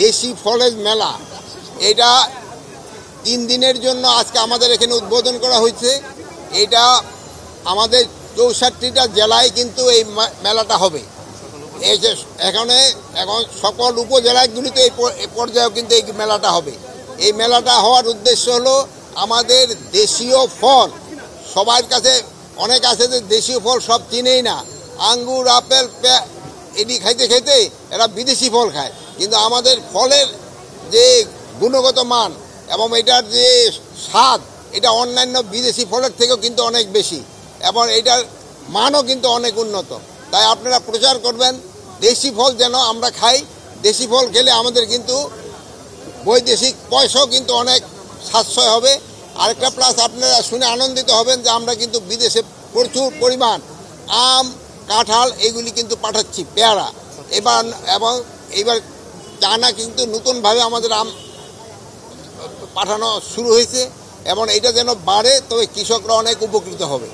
দেশি ফলের মেলা এটা 3 দিনের জন্য আজকে আমাদের এখানে উদ্বোধন করা হয়েছে। এটা আমাদের 64টা জেলায় কিন্তু এই মেলাটা হবে। এই যে এখন সকল উপজেলাগুলিতে এই পর্যায়েও কিন্তু এই মেলাটা হবে। এই মেলাটা হওয়ার উদ্দেশ্য হলো আমাদের দেশীয় ফল সবার কাছে অনেক আছে যে দেশীয় ফল সব চিনেই না, আঙ্গুর আপেল এটি খাইতে খাইতে এরা বিদেশি ফল খায়, কিন্তু আমাদের ফলের যে গুণগত মান এবং এটার যে স্বাদ এটা অন্যান্য বিদেশি ফলের থেকেও কিন্তু অনেক বেশি এবং এটার মানও কিন্তু অনেক উন্নত। তাই আপনারা প্রচার করবেন দেশি ফল যেন আমরা খাই। দেশি ফল খেলে আমাদের কিন্তু বৈদেশিক পয়সাও কিন্তু অনেক সাশ্রয় হবে। আরেকটা প্লাস আপনারা শুনে আনন্দিত হবেন যে আমরা কিন্তু বিদেশে প্রচুর পরিমাণ আম কাঁঠাল এগুলি কিন্তু পাঠাচ্ছি, পেয়ারা এইবার চায়না কিন্তু নতুনভাবে আমাদের আম পাঠানো শুরু হয়েছে এবং এটা যেন বাড়ে, তবে কৃষকরা অনেক উপকৃত হবে।